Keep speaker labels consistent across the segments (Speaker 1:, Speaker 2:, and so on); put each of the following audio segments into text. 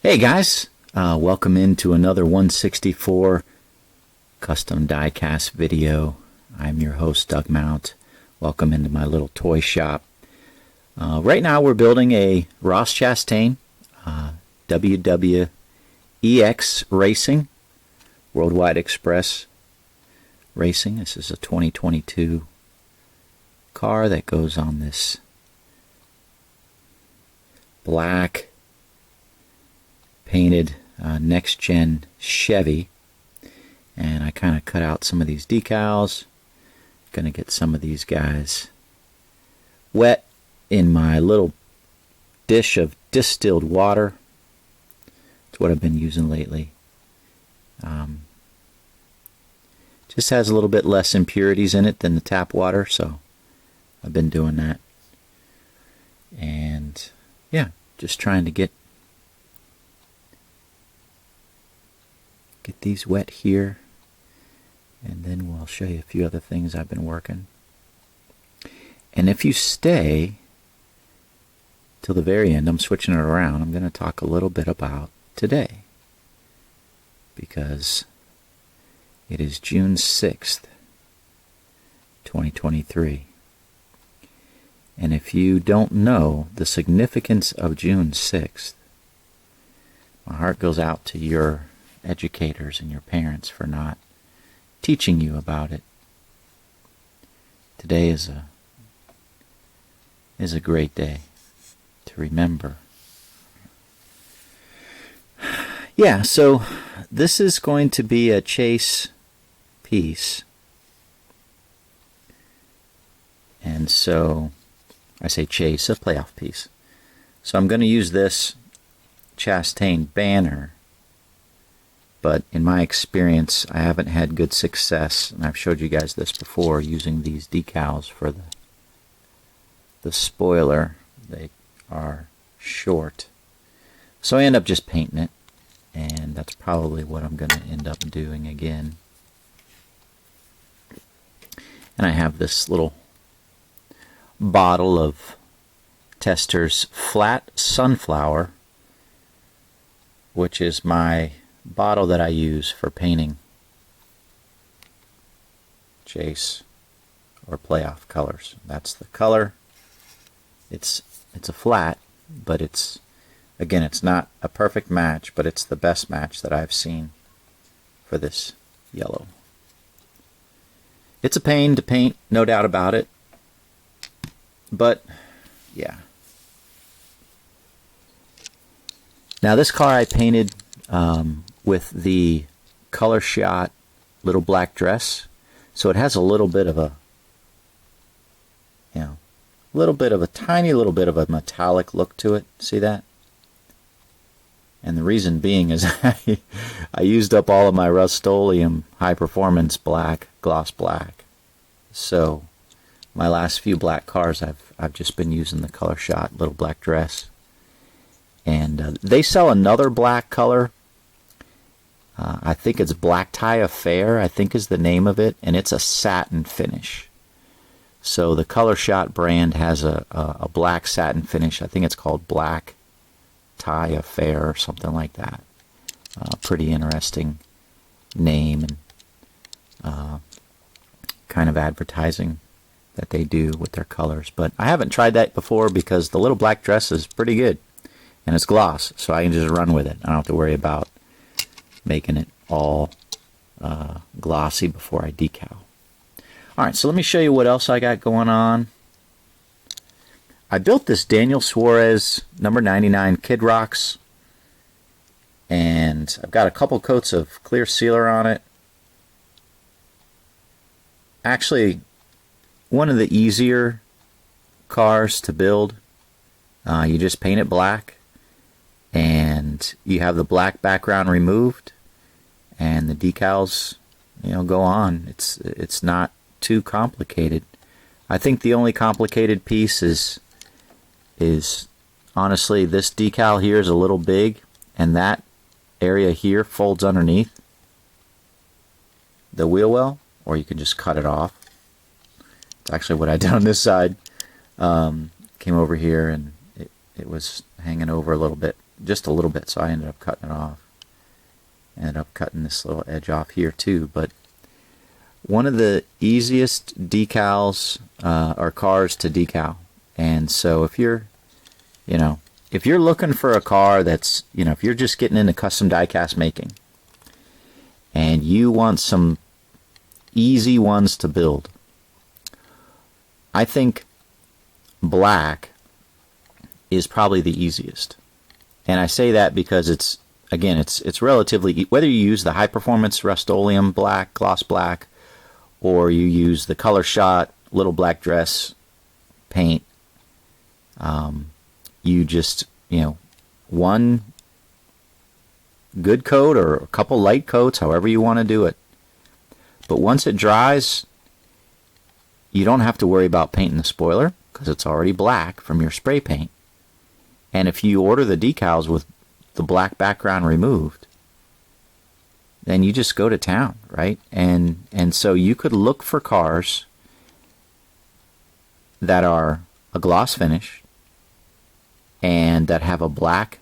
Speaker 1: Hey guys, welcome into another 164 custom diecast video. I'm your host Doug Mount. Welcome into my little toy shop. Right now we're building a Ross Chastain WWEX Racing, Worldwide Express Racing. This is a 2022 car that goes on this black painted next gen Chevy, and I kind of cut out some of these decals. Gonna get some of these guys wet in my little dish of distilled water. It's what I've been using lately. Just has a little bit less impurities in it than the tap water, so I've been doing that. And yeah, just trying to get these wet here, and then we'll show you a few other things I've been working. And if you stay till the very end, I'm switching it around. I'm going to talk a little bit about today, because it is June 6th, 2023. And if you don't know the significance of June 6th, my heart goes out to your educators and your parents for not teaching you about it. Today is a great day to remember. Yeah, so this is going to be a chase piece. And so I say chase, a playoff piece. So I'm going to use this Chastain banner, but in my experience, I haven't had good success, and I've showed you guys this before, using these decals for the spoiler. They are short. So I end up just painting it, and that's probably what I'm going to end up doing again. And I have this little bottle of Tester's Flat Sunflower, which is my bottle that I use for painting chase or playoff colors. That's the color. It's a flat, but it's not a perfect match, but it's the best match that I've seen for this yellow. It's a pain to paint, no doubt about it, but yeah. Now this car I painted with the Color Shot little black dress, so it has a little bit of a, tiny little bit of a metallic look to it. See that? And the reason being is I used up all of my Rust-Oleum high performance black, gloss black. So my last few black cars, I've just been using the Color Shot little black dress. And they sell another black color. I think it's Black Tie Affair, I think is the name of it, and it's a satin finish. So the Color Shot brand has a black satin finish. I think it's called Black Tie Affair or something like that. Pretty interesting name and kind of advertising that they do with their colors. But I haven't tried that before because the little black dress is pretty good. And it's gloss, so I can just run with it. I don't have to worry about making it all glossy before I decal. Alright, so let me show you what else I got going on. I built this Daniel Suarez number 99 Kid Rocks, and I've got a couple coats of clear sealer on it. Actually, one of the easier cars to build. You just paint it black, and you have the black background removed, and the decals, go on. It's not too complicated. I think the only complicated piece is honestly this decal here is a little big, and that area here folds underneath the wheel well, or you can just cut it off. It's actually what I did on this side. Came over here and it was hanging over a little bit just a little bit, so I ended up cutting it off. Ended up cutting this little edge off here too. But one of the easiest decals are cars to decal. And so if you're, if you're looking for a car that's, if you're just getting into custom diecast making and you want some easy ones to build, I think black is probably the easiest. And I say that because it's relatively, whether you use the high performance Rust-Oleum black, gloss black, or you use the Color Shot little black dress paint, you just, one good coat or a couple light coats, however you want to do it. But once it dries, you don't have to worry about painting the spoiler because it's already black from your spray paint. And if you order the decals with the black background removed, then you just go to town, right? And so you could look for cars that are a gloss finish and that have a black,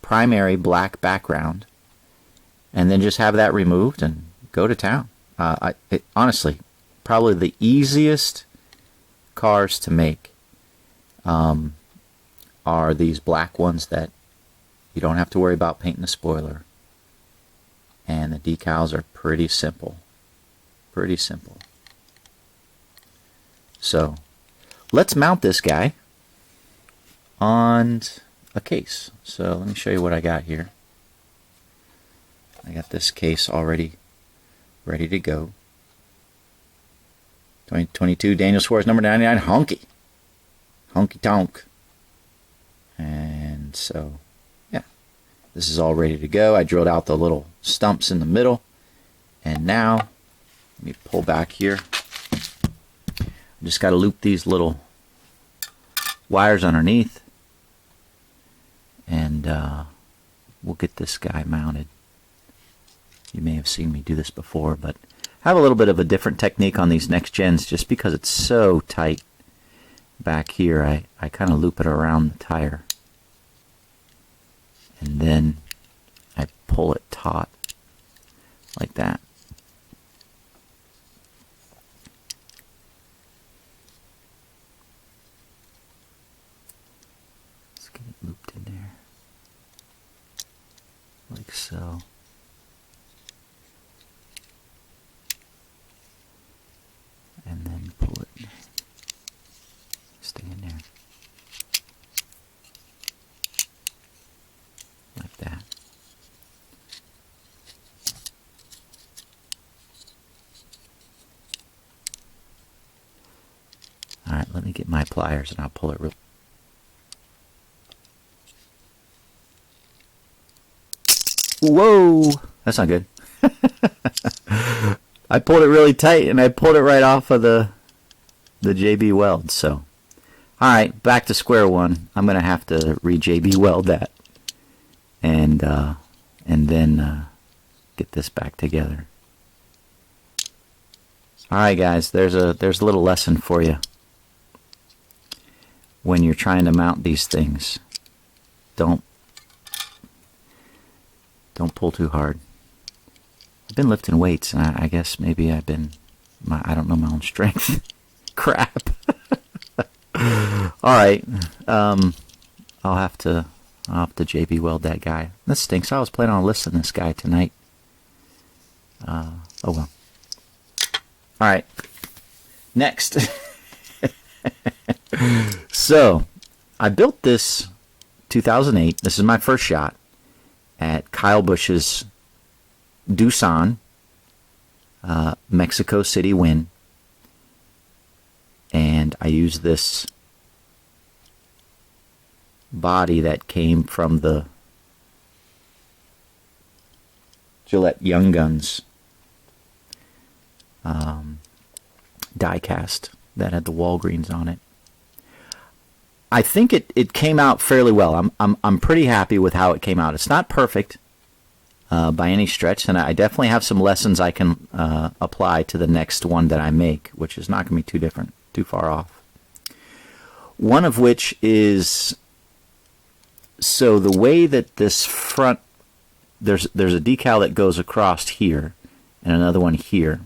Speaker 1: primary black background, and then just have that removed and go to town. Honestly, probably the easiest cars to make are these black ones that you don't have to worry about painting the spoiler. And the decals are pretty simple. Pretty simple. So, let's mount this guy on a case. So, let me show you what I got here. I got this case already ready to go. 2022 Daniel Suarez number 99 honky. Honky tonk. And so, yeah. This is all ready to go. I drilled out the little stumps in the middle. And now, let me pull back here. I just got to loop these little wires underneath. And we'll get this guy mounted. You may have seen me do this before, but I have a little bit of a different technique on these next gens just because it's so tight back here. I kind of loop it around the tire. And then I pull it taut like that. Let's get it looped in there. Like so. And then pull it. Stay in there. Like that. Alright, let me get my pliers and I'll pull it real. Whoa! That's not good. I pulled it really tight and I pulled it right off of the JB weld. So, alright, back to square one. I'm going to have to re-JB weld that. And then get this back together. Alright guys, there's a little lesson for you. When you're trying to mount these things, don't pull too hard. I've been lifting weights, and I guess maybe I don't know my own strength. Crap. Alright, I'll have to JB weld that guy. This stinks. I was planning on listing this guy tonight. Oh well. Alright, next. So, I built this 2008. This is my first shot at Kyle Busch's Tucson, Mexico City win. And I used this body that came from the Gillette Young Guns diecast that had the Walgreens on it. I think it came out fairly well. I'm pretty happy with how it came out. It's not perfect by any stretch, and I definitely have some lessons I can apply to the next one that I make, which is not going to be too far off. One of which is So the way that this front, there's a decal that goes across here and another one here,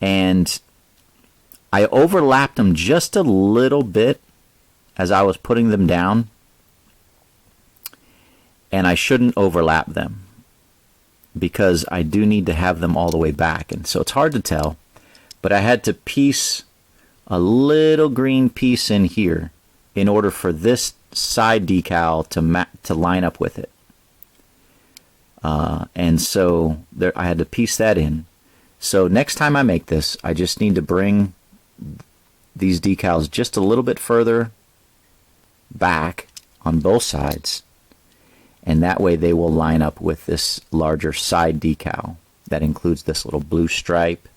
Speaker 1: and I overlapped them just a little bit as I was putting them down, and I shouldn't overlap them because I do need to have them all the way back, and so it's hard to tell, but I had to piece a little green piece in here in order for this side decal to line up with it. And so there, I had to piece that in. So next time I make this, I just need to bring these decals just a little bit further back on both sides, and that way they will line up with this larger side decal that includes this little blue stripe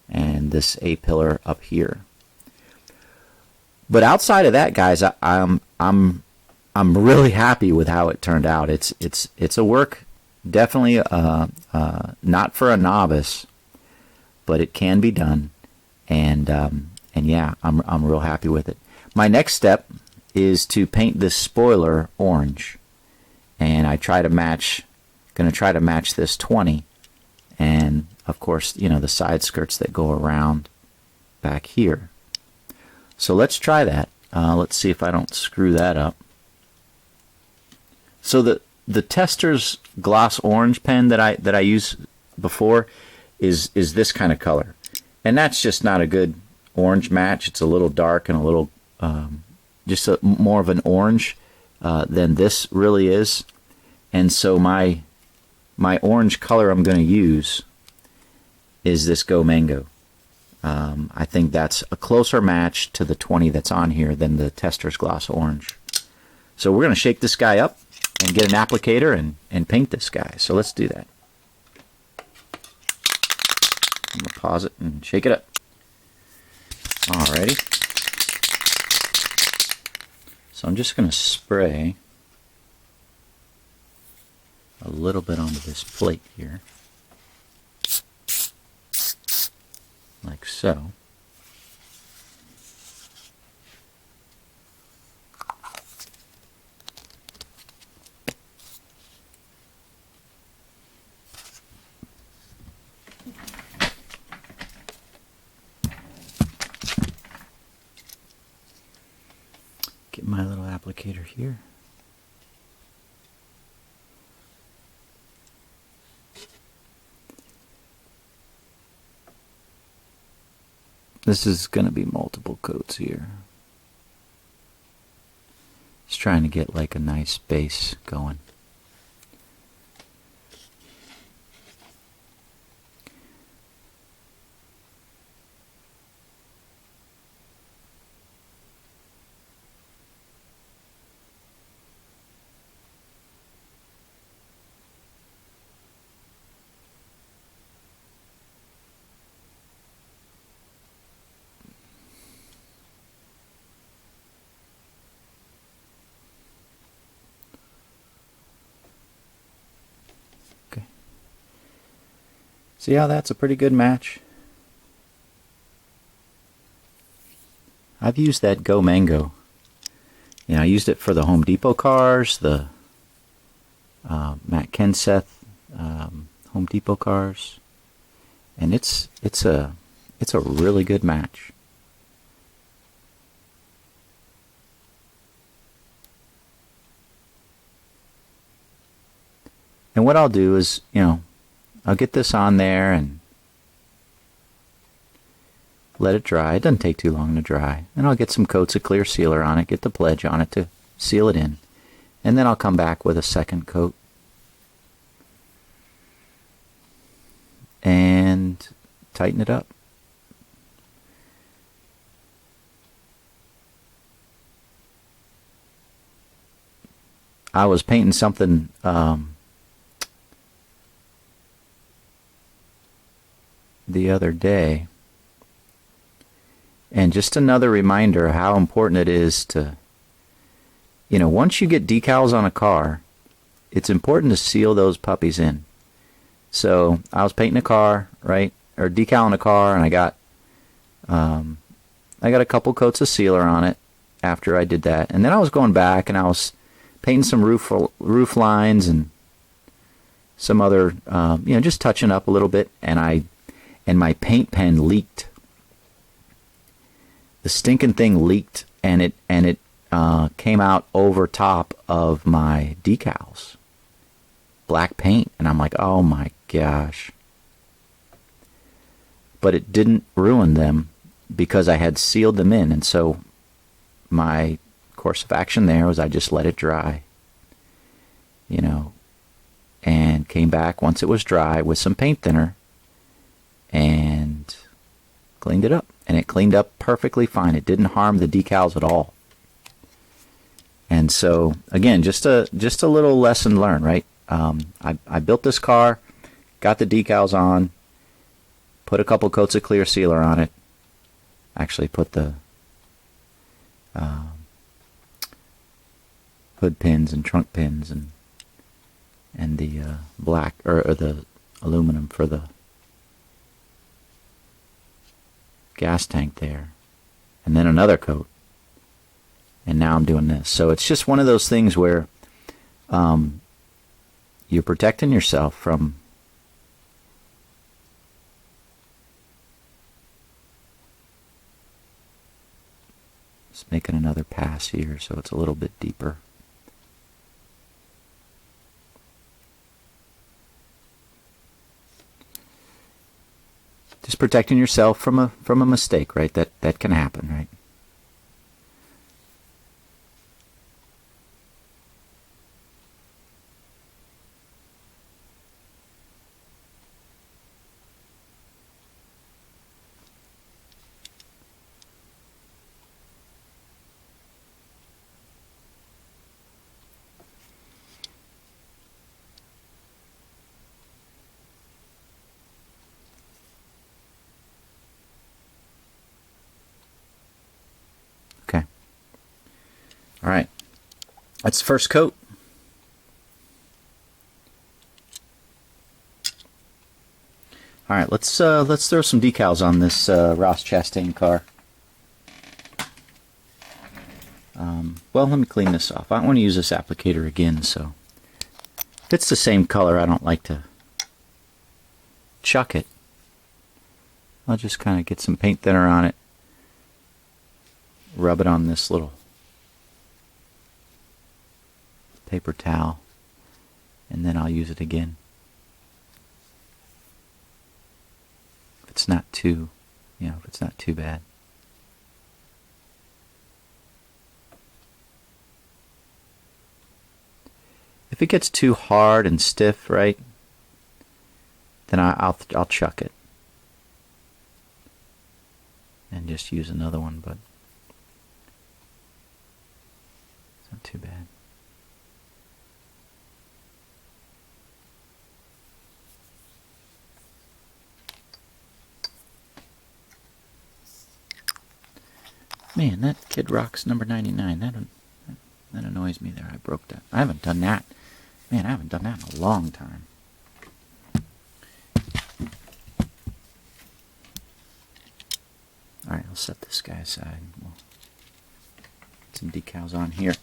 Speaker 1: and this A-pillar up here. But outside of that, guys, I'm really happy with how it turned out. It's a work, definitely not for a novice, but it can be done, and yeah, I'm real happy with it. My next step is to paint this spoiler orange, and gonna try to match this 20, and of course, you know, the side skirts that go around back here. So let's try that. Let's see if I don't screw that up. So the Tester's gloss orange pen that I used before is this kind of color, and that's just not a good orange match. It's a little dark and a little more of an orange than this really is. And so my orange color I'm going to use is this Go Mango. I think that's a closer match to the 20 that's on here than the Tester's gloss orange. So we're going to shake this guy up and get an applicator and paint this guy. So let's do that. I'm going to pause it and shake it up. Alrighty. So I'm just going to spray a little bit onto this plate here, like so. Get my little applicator here. This is going to be multiple coats here. Just trying to get like a nice base going. See how that's a pretty good match? I've used that Go Mango. You know, I used it for the Home Depot cars, the Matt Kenseth Home Depot cars, and it's a really good match. And what I'll do is, you know, I'll get this on there and let it dry. It doesn't take too long to dry. And I'll get some coats of clear sealer on it, get the pledge on it to seal it in. And then I'll come back with a second coat and tighten it up. I was painting something the other day, and just another reminder how important it is to, you know, once you get decals on a car, it's important to seal those puppies in. So I was painting a car, right, or decal on a car, and I got a couple coats of sealer on it after I did that, and then I was going back and I was painting some roof lines and some other, just touching up a little bit, and my paint pen leaked. The stinking thing leaked, and it came out over top of my decals. Black paint, and I'm like, oh my gosh. But it didn't ruin them because I had sealed them in, and so my course of action there was I just let it dry, and came back once it was dry with some paint thinner and cleaned it up, and it cleaned up perfectly fine. It didn't harm the decals at all. And so again, just a little lesson learned, right? I built this car, got the decals on, put a couple coats of clear sealer on it. Actually put the hood pins and trunk pins and the black or the aluminum for the gas tank there, and then another coat, and now I'm doing this. So it's just one of those things where you're protecting yourself from just making another pass here so it's a little bit deeper. Just protecting yourself from a mistake, right? That can happen, right? Okay. All right. That's the first coat. All right, let's throw some decals on this Ross Chastain car. Well, let me clean this off. I don't want to use this applicator again, so if it's the same color, I don't like to chuck it. I'll just kind of get some paint thinner on it, rub it on this little paper towel, and then I'll use it again. If it's not too, if it's not too bad. If it gets too hard and stiff, right, then I'll chuck it and just use another one, but it's not too bad. Man, that Kid Rock's number 99. That annoys me there. I broke that. I haven't done that. Man, I haven't done that in a long time. Alright, I'll set this guy aside. We'll get some decals on here.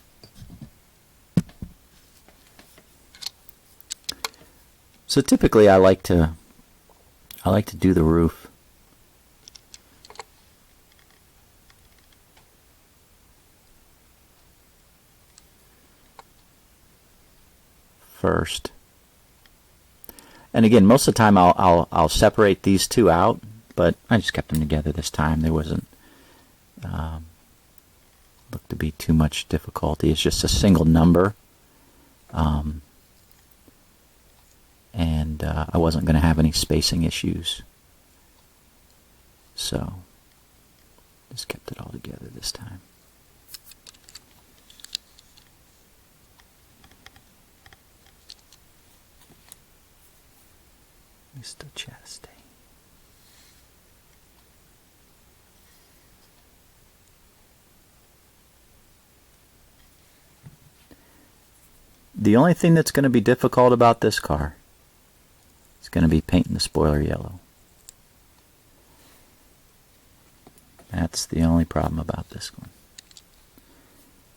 Speaker 1: So typically I like to do the roof first. And again, most of the time I'll separate these two out, but I just kept them together this time. There wasn't looked to be too much difficulty. It's just a single number, and I wasn't going to have any spacing issues, so just kept it all together this time. Mr. Chastain. The only thing that's going to be difficult about this car is going to be painting the spoiler yellow. That's the only problem about this one.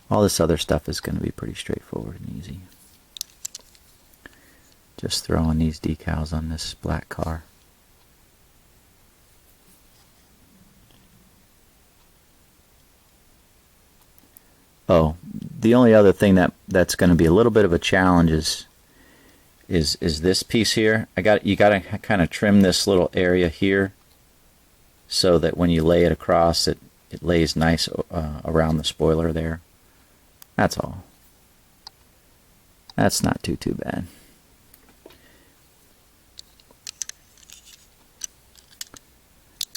Speaker 1: All this other stuff is going to be pretty straightforward and easy. Just throwing these decals on this black car. Oh, the only other thing that's going to be a little bit of a challenge is this piece here. You got to kind of trim this little area here so that when you lay it across, it lays nice around the spoiler there. That's all. That's not too bad.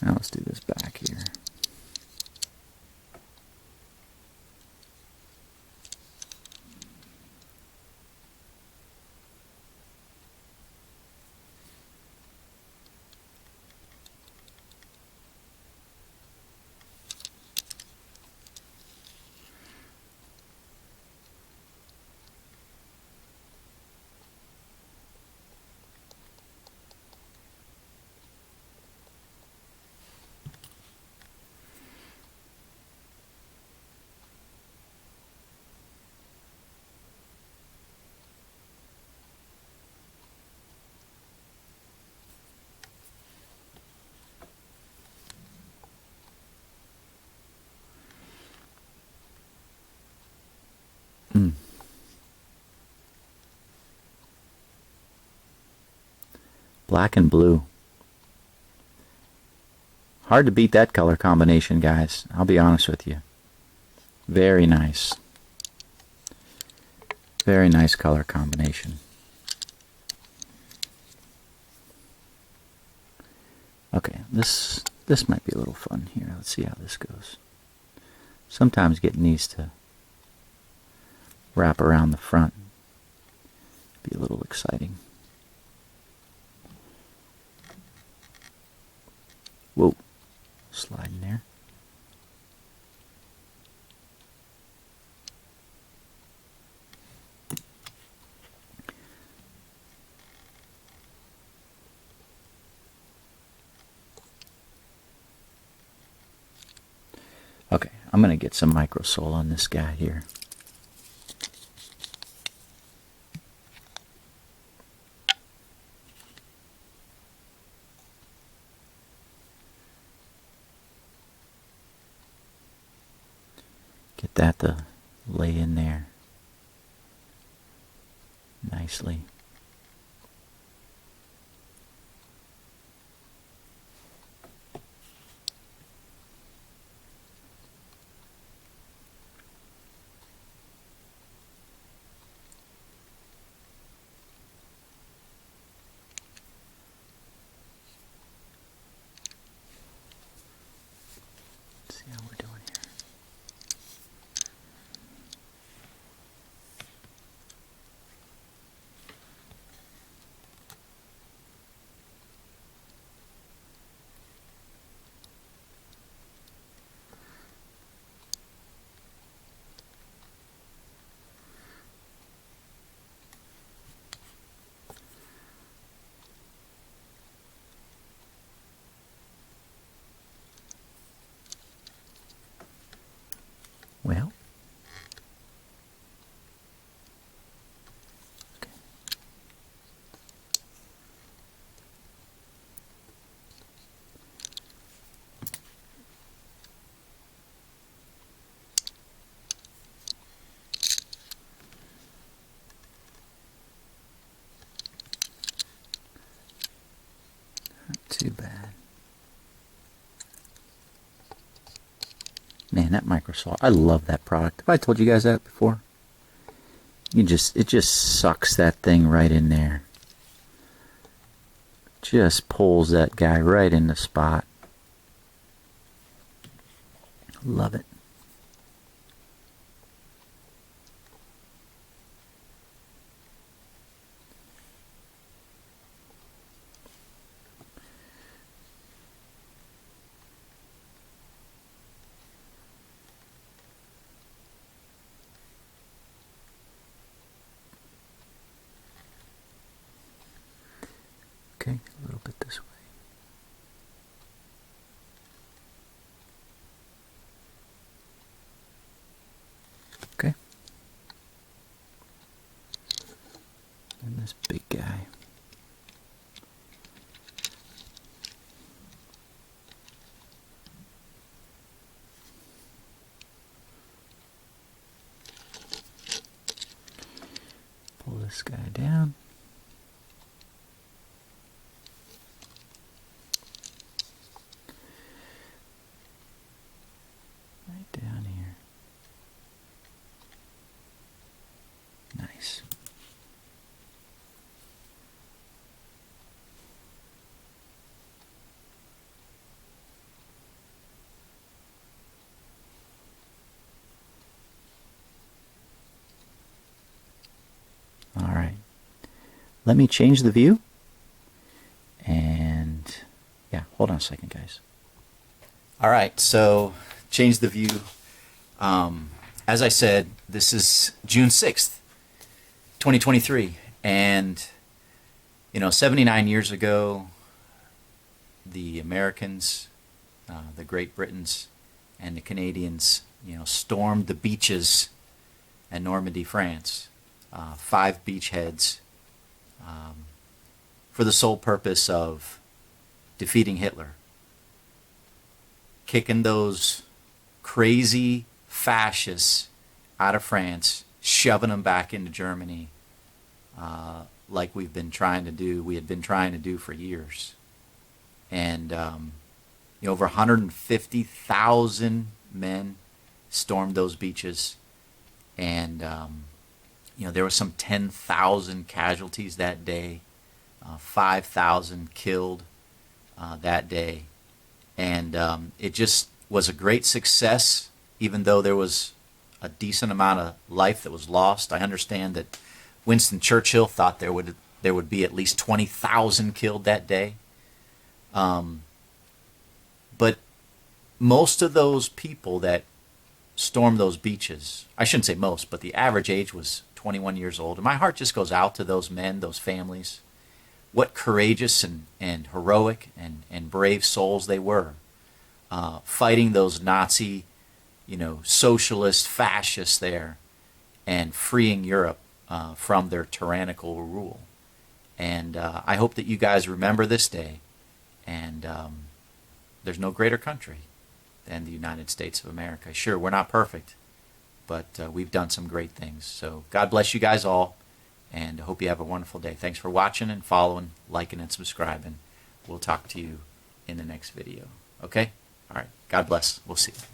Speaker 1: Now let's do this back here. Black and blue. Hard to beat that color combination, guys. I'll be honest with you. Very nice. Very nice color combination. Okay, this might be a little fun here. Let's see how this goes. Sometimes getting these to wrap around the front be a little exciting. Whoa, sliding there. Okay, I'm going to get some micro sole on this guy here. Get that to lay in there nicely. Let's see how we're doing here. Well, okay. Not too bad. Man, that microsol, I love that product. Have I told you guys that before? It just sucks that thing right in there. Just pulls that guy right in the spot. Love it. Okay, a little bit this way. And this big guy. Pull this guy down. Right down here. Nice. All right. Let me change the view. And yeah, hold on a second, guys. All right, so change the view. As I said, this is June 6th, 2023. And, 79 years ago, the Americans, the Great Britons, and the Canadians, stormed the beaches in Normandy, France. 5 beachheads for the sole purpose of defeating Hitler. Kicking those crazy fascists out of France, shoving them back into Germany like we had been trying to do for years. And over 150,000 men stormed those beaches. And there were some 10,000 casualties that day, 5,000 killed that day. And it just was a great success, even though there was a decent amount of life that was lost. I understand that Winston Churchill thought there would be at least 20,000 killed that day. But most of those people that stormed those beaches, I shouldn't say most, but the average age was 21 years old. And my heart just goes out to those men, those families. What courageous and heroic and brave souls they were, fighting those Nazi, socialist fascists there, and freeing Europe from their tyrannical rule. And I hope that you guys remember this day. And there's no greater country than the United States of America. Sure, we're not perfect, but we've done some great things. So God bless you guys all. And I hope you have a wonderful day. Thanks for watching and following, liking and subscribing. We'll talk to you in the next video. Okay? All right. God bless. We'll see you.